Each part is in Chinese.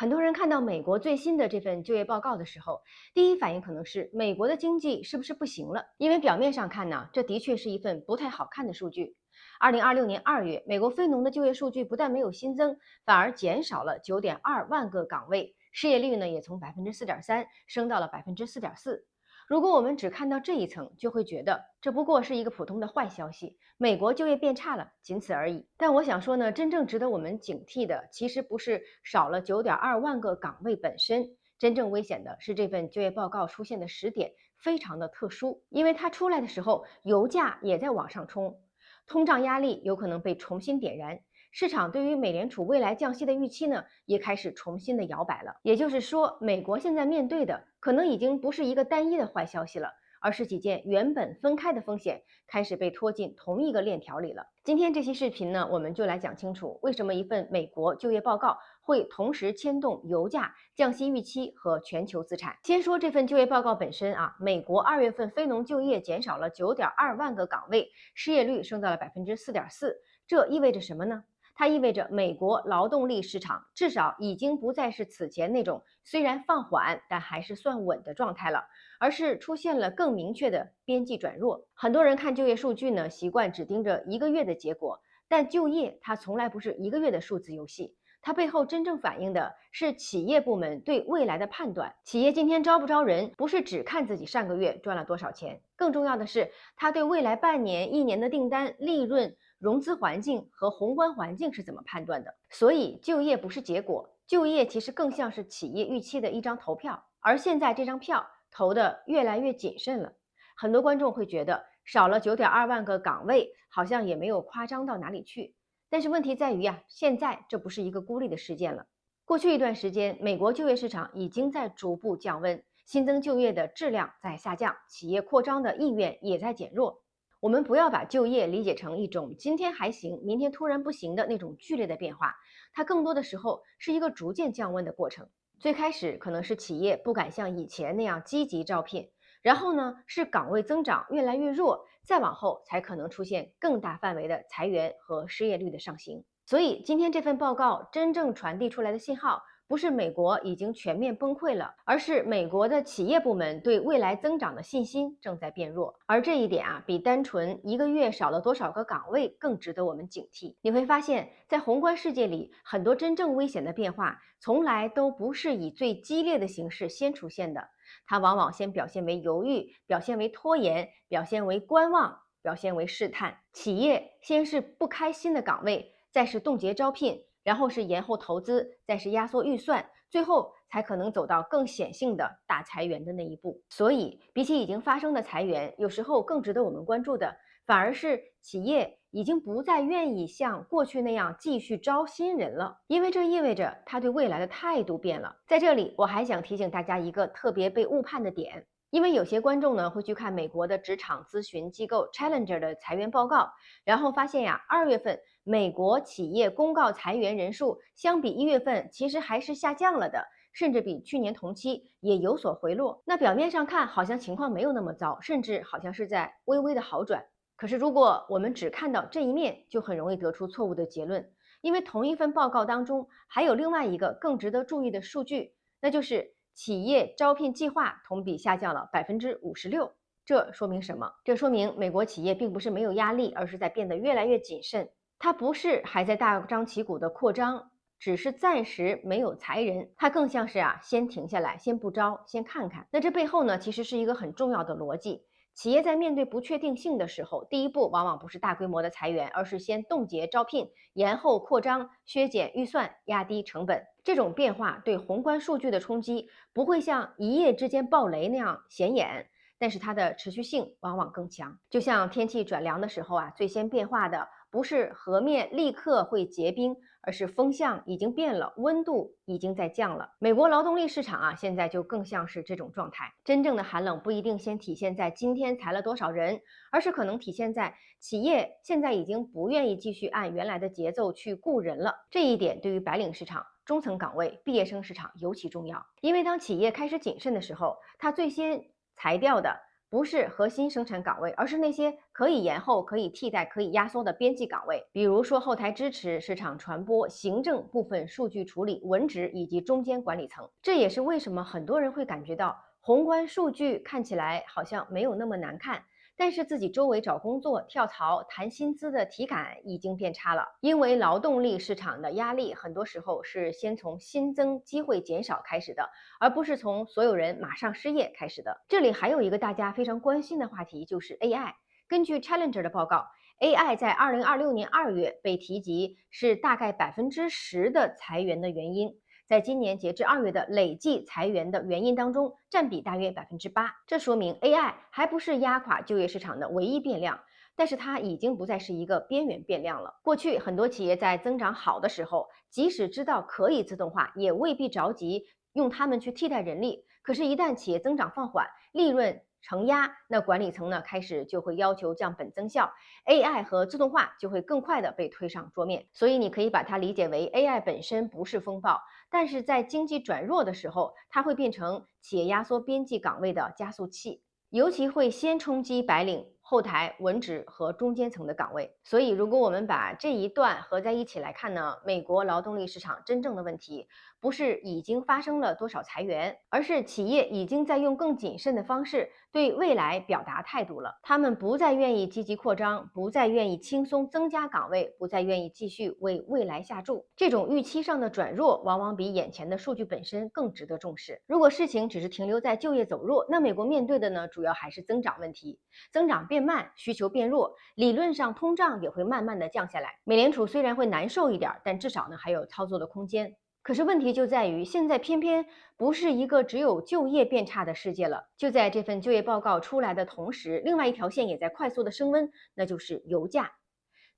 很多人看到美国最新的这份就业报告的时候，第一反应可能是美国的经济是不是不行了？因为表面上看呢，这的确是一份不太好看的数据。2026年2月，美国非农的就业数据不但没有新增，反而减少了9.2万个岗位，失业率呢也从4.3%升到了4.4%。如果我们只看到这一层，就会觉得这不过是一个普通的坏消息，美国就业变差了，仅此而已。但我想说呢，真正值得我们警惕的，其实不是少了9.2万个岗位本身，真正危险的是这份就业报告出现的时点非常的特殊，因为它出来的时候，油价也在往上冲，通胀压力有可能被重新点燃。市场对于美联储未来降息的预期呢，也开始重新的摇摆了。也就是说，美国现在面对的可能已经不是一个单一的坏消息了，而是几件原本分开的风险开始被拖进同一个链条里了。今天这期视频呢，我们就来讲清楚为什么一份美国就业报告会同时牵动油价、降息预期和全球资产。先说这份就业报告本身啊，美国2月份非农就业减少了9.2万个岗位，失业率升到了4.4%，这意味着什么呢？它意味着美国劳动力市场至少已经不再是此前那种虽然放缓但还是算稳的状态了，而是出现了更明确的边际转弱。很多人看就业数据呢，习惯只盯着一个月的结果，但就业它从来不是一个月的数字游戏。它背后真正反映的是企业部门对未来的判断。企业今天招不招人，不是只看自己上个月赚了多少钱，更重要的是，它对未来半年、1年的订单、利润、融资环境和宏观环境是怎么判断的。所以，就业不是结果，就业其实更像是企业预期的一张投票。而现在这张票投得越来越谨慎了，很多观众会觉得少了9.2万个岗位，好像也没有夸张到哪里去。但是问题在于现在这不是一个孤立的事件了。过去一段时间，美国就业市场已经在逐步降温，新增就业的质量在下降，企业扩张的意愿也在减弱。我们不要把就业理解成一种今天还行，明天突然不行的那种剧烈的变化，它更多的时候是一个逐渐降温的过程。最开始可能是企业不敢像以前那样积极招聘，然后呢是岗位增长越来越弱，再往后才可能出现更大范围的裁员和失业率的上行。所以今天这份报告真正传递出来的信号，不是美国已经全面崩溃了，而是美国的企业部门对未来增长的信心正在变弱。而这一点比单纯一个月少了多少个岗位更值得我们警惕。你会发现在宏观世界里，很多真正危险的变化从来都不是以最激烈的形式先出现的，它往往先表现为犹豫，表现为拖延，表现为观望，表现为试探。企业先是不开新的岗位，再是冻结招聘，然后是延后投资，再是压缩预算，最后才可能走到更显性的大裁员的那一步。所以，比起已经发生的裁员，有时候更值得我们关注的，反而是企业已经不再愿意像过去那样继续招新人了，因为这意味着他对未来的态度变了。在这里，我还想提醒大家一个特别被误判的点。因为有些观众呢会去看美国的职场咨询机构 Challenger 的裁员报告，然后发现2月份美国企业公告裁员人数相比1月份其实还是下降了的，甚至比去年同期也有所回落。那表面上看好像情况没有那么糟，甚至好像是在微微的好转。可是如果我们只看到这一面，就很容易得出错误的结论，因为同一份报告当中还有另外一个更值得注意的数据，那就是企业招聘计划同比下降了56%。这说明什么？这说明美国企业并不是没有压力，而是在变得越来越谨慎。它不是还在大张旗鼓的扩张，只是暂时没有裁人，它更像是先停下来，先不招，先看看。那这背后呢，其实是一个很重要的逻辑。企业在面对不确定性的时候，第一步往往不是大规模的裁员，而是先冻结招聘，延后扩张，削减预算，压低成本。这种变化对宏观数据的冲击不会像一夜之间暴雷那样显眼，但是它的持续性往往更强。就像天气转凉的时候最先变化的不是河面立刻会结冰，而是风向已经变了，温度已经在降了。美国劳动力市场现在就更像是这种状态。真正的寒冷不一定先体现在今天裁了多少人，而是可能体现在企业现在已经不愿意继续按原来的节奏去雇人了。这一点对于白领市场、中层岗位、毕业生市场尤其重要，因为当企业开始谨慎的时候，它最先裁掉的不是核心生产岗位，而是那些可以延后、可以替代、可以压缩的边际岗位，比如说后台支持、市场传播、行政部分数据处理、文职以及中间管理层。这也是为什么很多人会感觉到宏观数据看起来好像没有那么难看，但是自己周围找工作、跳槽、谈薪资的体感已经变差了。因为劳动力市场的压力很多时候是先从新增机会减少开始的，而不是从所有人马上失业开始的。这里还有一个大家非常关心的话题，就是 AI。根据 Challenger 的报告，AI 在2026年2月被提及是大概10%的裁员的原因。在今年截至2月的累计裁员的原因当中，占比大约8%。这说明 AI 还不是压垮就业市场的唯一变量，但是它已经不再是一个边缘变量了。过去很多企业在增长好的时候，即使知道可以自动化，也未必着急用它们去替代人力。可是，一旦企业增长放缓，利润承压，那管理层呢开始就会要求降本增效，AI 和自动化就会更快的被推上桌面。所以你可以把它理解为 AI 本身不是风暴，但是在经济转弱的时候，它会变成企业压缩边际岗位的加速器，尤其会先冲击白领、后台、文职和中间层的岗位。所以，如果我们把这一段合在一起来看呢，美国劳动力市场真正的问题不是已经发生了多少裁员，而是企业已经在用更谨慎的方式对未来表达态度了。他们不再愿意积极扩张，不再愿意轻松增加岗位，不再愿意继续为未来下注。这种预期上的转弱，往往比眼前的数据本身更值得重视。如果事情只是停留在就业走弱，那美国面对的呢，主要还是增长问题。增长变慢，需求变弱，理论上通胀也会慢慢的降下来。美联储虽然会难受一点，但至少呢还有操作的空间。可是问题就在于，现在偏偏不是一个只有就业变差的世界了。就在这份就业报告出来的同时，另外一条线也在快速的升温，那就是油价。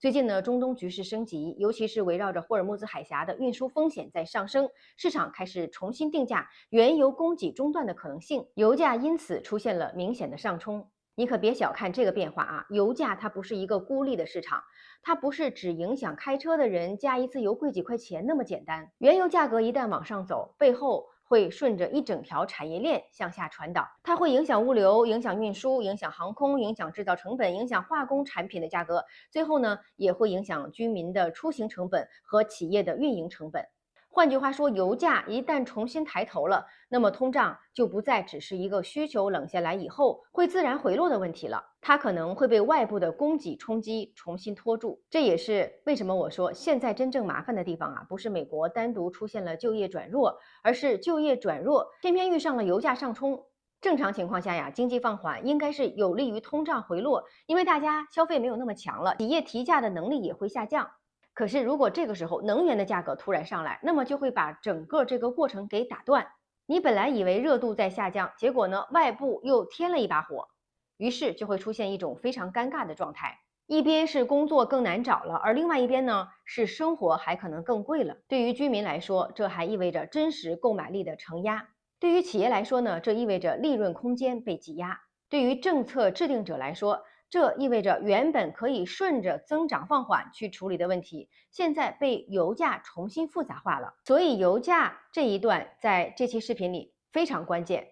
最近呢，中东局势升级，尤其是围绕着霍尔木兹海峡的运输风险在上升，市场开始重新定价原油供给中断的可能性，油价因此出现了明显的上冲。你可别小看这个变化啊，油价它不是一个孤立的市场，它不是只影响开车的人加一次油贵几块钱那么简单。原油价格一旦往上走，背后会顺着一整条产业链向下传导，它会影响物流、影响运输、影响航空、影响制造成本、影响化工产品的价格，最后呢也会影响居民的出行成本和企业的运营成本。换句话说，油价一旦重新抬头了，那么通胀就不再只是一个需求冷下来以后会自然回落的问题了，它可能会被外部的供给冲击重新拖住。这也是为什么我说现在真正麻烦的地方啊，不是美国单独出现了就业转弱，而是就业转弱偏偏遇上了油价上冲。正常情况下呀，经济放缓应该是有利于通胀回落，因为大家消费没有那么强了，企业提价的能力也会下降。可是，如果这个时候能源的价格突然上来，那么就会把整个这个过程给打断。你本来以为热度在下降，结果呢，外部又添了一把火，于是就会出现一种非常尴尬的状态。一边是工作更难找了，而另外一边呢，是生活还可能更贵了。对于居民来说，这还意味着真实购买力的承压；对于企业来说呢，这意味着利润空间被挤压；对于政策制定者来说，这意味着原本可以顺着增长放缓去处理的问题，现在被油价重新复杂化了。所以油价这一段在这期视频里非常关键，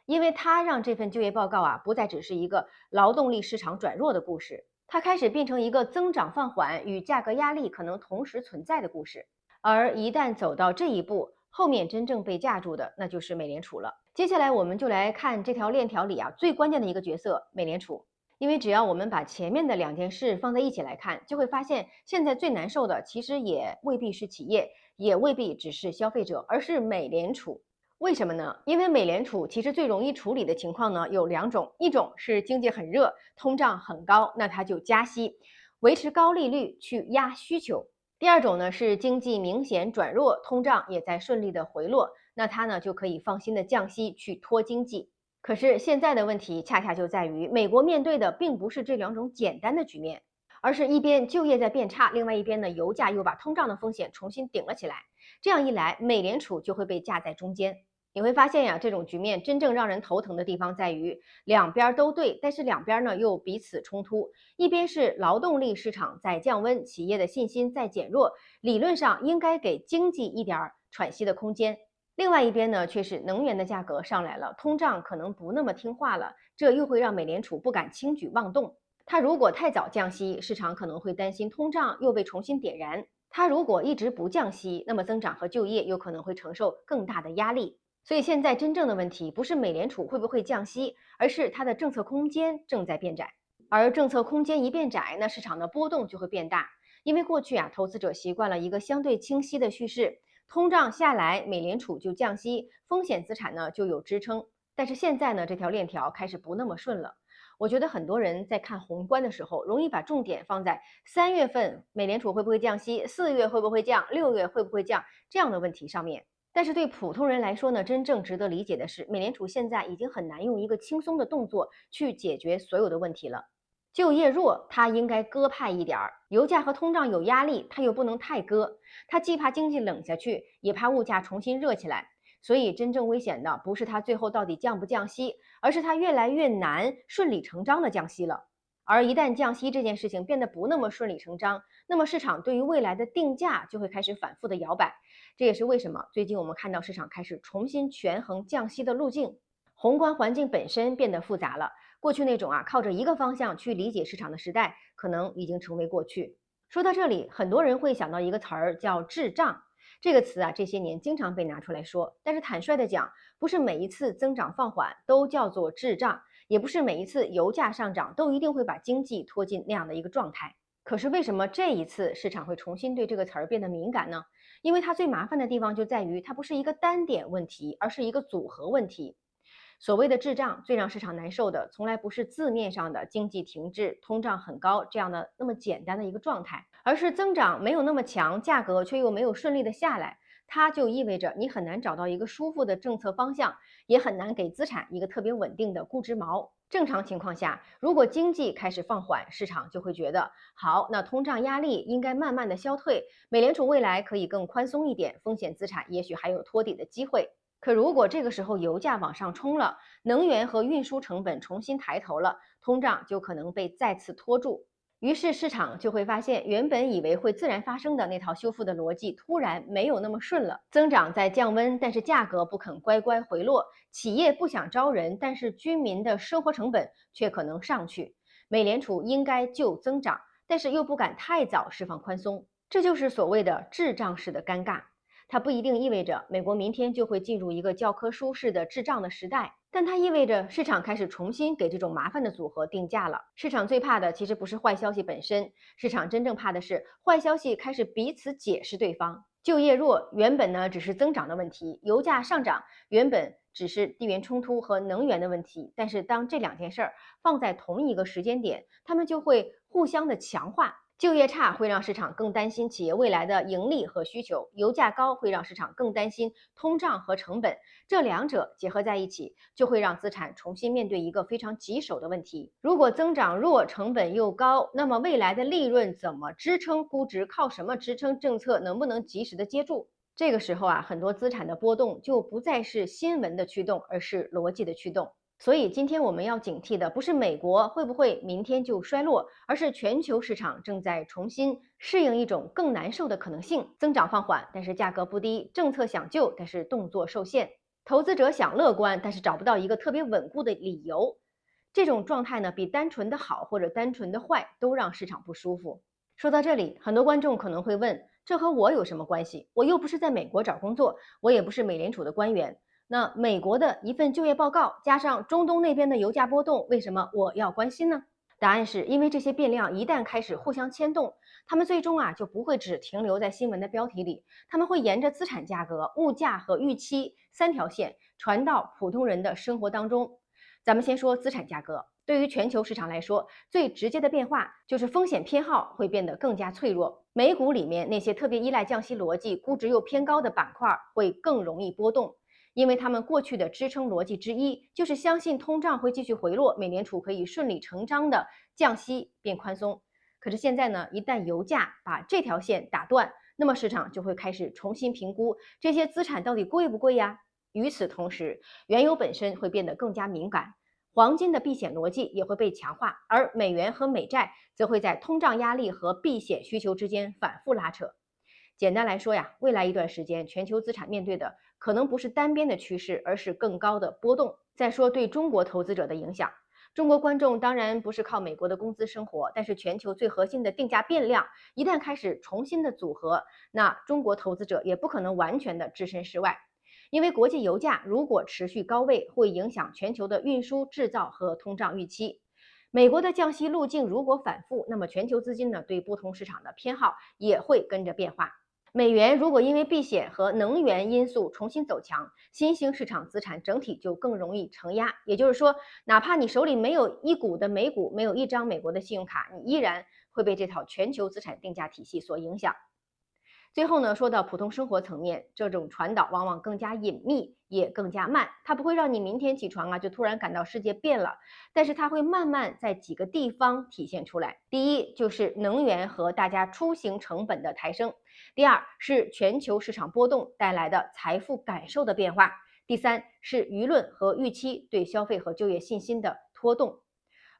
因为它让这份就业报告啊不再只是一个劳动力市场转弱的故事，它开始变成一个增长放缓与价格压力可能同时存在的故事。而一旦走到这一步，后面真正被架住的那就是美联储了。接下来我们就来看这条链条里啊最关键的一个角色——美联储。因为只要我们把前面的两件事放在一起来看，就会发现现在最难受的其实也未必是企业，也未必只是消费者，而是美联储。为什么呢？因为美联储其实最容易处理的情况呢有两种，一种是经济很热，通胀很高，那它就加息，维持高利率去压需求。第二种呢是经济明显转弱，通胀也在顺利的回落，那它呢就可以放心的降息去拖经济。可是现在的问题恰恰就在于，美国面对的并不是这两种简单的局面，而是一边就业在变差，另外一边呢，油价又把通胀的风险重新顶了起来。这样一来，美联储就会被架在中间。你会发现呀，这种局面真正让人头疼的地方在于，两边都对，但是两边呢又彼此冲突。一边是劳动力市场在降温，企业的信心在减弱，理论上应该给经济一点喘息的空间。另外一边呢，却是能源的价格上来了，通胀可能不那么听话了，这又会让美联储不敢轻举妄动。它如果太早降息，市场可能会担心通胀又被重新点燃；它如果一直不降息，那么增长和就业有可能会承受更大的压力。所以现在真正的问题不是美联储会不会降息，而是它的政策空间正在变窄。而政策空间一变窄，那市场的波动就会变大。因为过去投资者习惯了一个相对清晰的叙事，通胀下来，美联储就降息，风险资产呢就有支撑。但是现在呢，这条链条开始不那么顺了。我觉得很多人在看宏观的时候，容易把重点放在3月份美联储会不会降息，4月会不会降，6月会不会降这样的问题上面。但是对普通人来说呢，真正值得理解的是，美联储现在已经很难用一个轻松的动作去解决所有的问题了。就业弱，它应该鸽派一点儿；油价和通胀有压力，它又不能太鸽。它既怕经济冷下去，也怕物价重新热起来。所以真正危险的不是它最后到底降不降息，而是它越来越难顺理成章的降息了。而一旦降息这件事情变得不那么顺理成章，那么市场对于未来的定价就会开始反复的摇摆。这也是为什么最近我们看到市场开始重新权衡降息的路径。宏观环境本身变得复杂了，过去那种靠着一个方向去理解市场的时代，可能已经成为过去。说到这里，很多人会想到一个词儿叫滞胀。这个词这些年经常被拿出来说，但是坦率的讲，不是每一次增长放缓都叫做滞胀，也不是每一次油价上涨都一定会把经济拖进那样的一个状态。可是为什么这一次市场会重新对这个词儿变得敏感呢？因为它最麻烦的地方就在于它不是一个单点问题，而是一个组合问题。所谓的滞胀，最让市场难受的，从来不是字面上的经济停滞、通胀很高这样的那么简单的一个状态，而是增长没有那么强，价格却又没有顺利的下来。它就意味着你很难找到一个舒服的政策方向，也很难给资产一个特别稳定的估值锚。正常情况下，如果经济开始放缓，市场就会觉得好，那通胀压力应该慢慢的消退，美联储未来可以更宽松一点，风险资产也许还有托底的机会。可如果这个时候油价往上冲了，能源和运输成本重新抬头了，通胀就可能被再次拖住。于是市场就会发现，原本以为会自然发生的那套修复的逻辑，突然没有那么顺了。增长在降温，但是价格不肯乖乖回落；企业不想招人，但是居民的生活成本却可能上去。美联储应该救增长，但是又不敢太早释放宽松，这就是所谓的滞胀式的尴尬。它不一定意味着美国明天就会进入一个教科书式的滞胀的时代，但它意味着市场开始重新给这种麻烦的组合定价了。市场最怕的其实不是坏消息本身，市场真正怕的是坏消息开始彼此解释对方。就业弱原本呢只是增长的问题，油价上涨原本只是地缘冲突和能源的问题，但是当这两件事儿放在同一个时间点，它们就会互相的强化。就业差会让市场更担心企业未来的盈利和需求，油价高会让市场更担心通胀和成本，这两者结合在一起，就会让资产重新面对一个非常棘手的问题。如果增长弱，成本又高，那么未来的利润怎么支撑估值？靠什么支撑政策能不能及时的接住？这个时候很多资产的波动就不再是新闻的驱动，而是逻辑的驱动。所以今天我们要警惕的不是美国会不会明天就衰落，而是全球市场正在重新适应一种更难受的可能性。增长放缓，但是价格不低；政策想救，但是动作受限；投资者想乐观，但是找不到一个特别稳固的理由。这种状态呢，比单纯的好或者单纯的坏都让市场不舒服。说到这里，很多观众可能会问，这和我有什么关系？我又不是在美国找工作，我也不是美联储的官员。那美国的一份就业报告加上中东那边的油价波动，为什么我要关心呢？答案是因为这些变量一旦开始互相牵动，它们最终就不会只停留在新闻的标题里，它们会沿着资产价格、物价和预期三条线传到普通人的生活当中。咱们先说资产价格，对于全球市场来说，最直接的变化就是风险偏好会变得更加脆弱。美股里面那些特别依赖降息逻辑、估值又偏高的板块会更容易波动。因为他们过去的支撑逻辑之一就是相信通胀会继续回落，美联储可以顺理成章的降息变宽松。可是现在呢，一旦油价把这条线打断，那么市场就会开始重新评估这些资产到底贵不贵呀。与此同时，原油本身会变得更加敏感，黄金的避险逻辑也会被强化，而美元和美债则会在通胀压力和避险需求之间反复拉扯。简单来说未来一段时间，全球资产面对的可能不是单边的趋势，而是更高的波动。再说对中国投资者的影响。中国观众当然不是靠美国的工资生活，但是全球最核心的定价变量一旦开始重新的组合，那中国投资者也不可能完全的置身事外。因为国际油价如果持续高位，会影响全球的运输、制造和通胀预期。美国的降息路径如果反复，那么全球资金呢对不同市场的偏好也会跟着变化。美元如果因为避险和能源因素重新走强，新兴市场资产整体就更容易承压。也就是说，哪怕你手里没有一股的美股，没有一张美国的信用卡，你依然会被这套全球资产定价体系所影响。最后呢，说到普通生活层面，这种传导往往更加隐秘，也更加慢。它不会让你明天起床就突然感到世界变了，但是它会慢慢在几个地方体现出来。第一，就是能源和大家出行成本的抬升；第二，是全球市场波动带来的财富感受的变化；第三，是舆论和预期对消费和就业信心的拖动。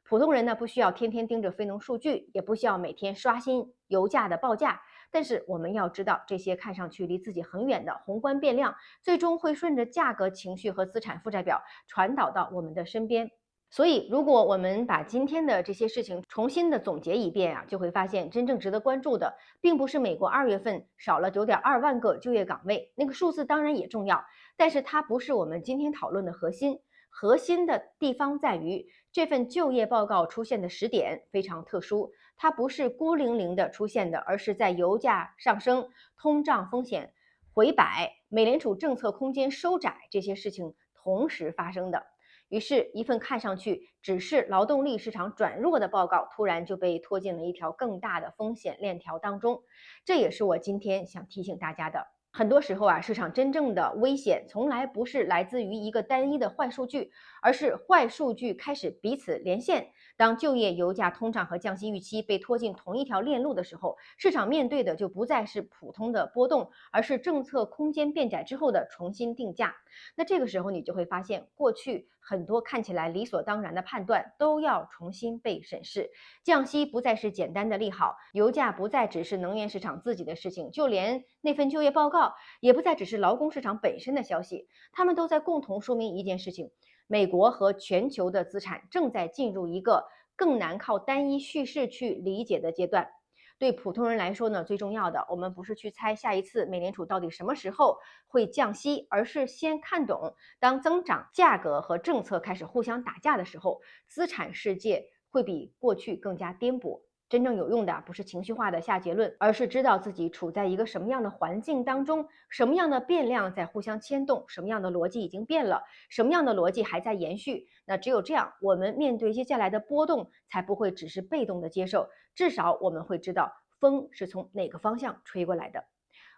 普通人呢，不需要天天盯着非农数据，也不需要每天刷新油价的报价，但是我们要知道，这些看上去离自己很远的宏观变量，最终会顺着价格、情绪和资产负债表传导到我们的身边。所以，如果我们把今天的这些事情重新的总结一遍就会发现，真正值得关注的，并不是美国2月份少了9.2万个就业岗位，那个数字当然也重要，但是它不是我们今天讨论的核心。核心的地方在于，这份就业报告出现的时点非常特殊，它不是孤零零的出现的，而是在油价上升、通胀风险回摆、美联储政策空间收窄这些事情同时发生的。于是，一份看上去只是劳动力市场转弱的报告，突然就被拖进了一条更大的风险链条当中。这也是我今天想提醒大家的。很多时候市场真正的危险从来不是来自于一个单一的坏数据，而是坏数据开始彼此连线。当就业、油价、通胀和降息预期被拖进同一条链路的时候，市场面对的就不再是普通的波动，而是政策空间变窄之后的重新定价。那这个时候你就会发现，过去很多看起来理所当然的判断都要重新被审视。降息不再是简单的利好，油价不再只是能源市场自己的事情，就连那份就业报告也不再只是劳工市场本身的消息，他们都在共同说明一件事情：美国和全球的资产正在进入一个更难靠单一叙事去理解的阶段。对普通人来说呢，最重要的，我们不是去猜下一次美联储到底什么时候会降息，而是先看懂，当增长、价格和政策开始互相打架的时候，资产世界会比过去更加颠簸。真正有用的不是情绪化的下结论，而是知道自己处在一个什么样的环境当中，什么样的变量在互相牵动，什么样的逻辑已经变了，什么样的逻辑还在延续。那只有这样，我们面对接下来的波动，才不会只是被动的接受，至少我们会知道风是从哪个方向吹过来的。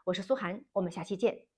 我是苏涵，我们下期见。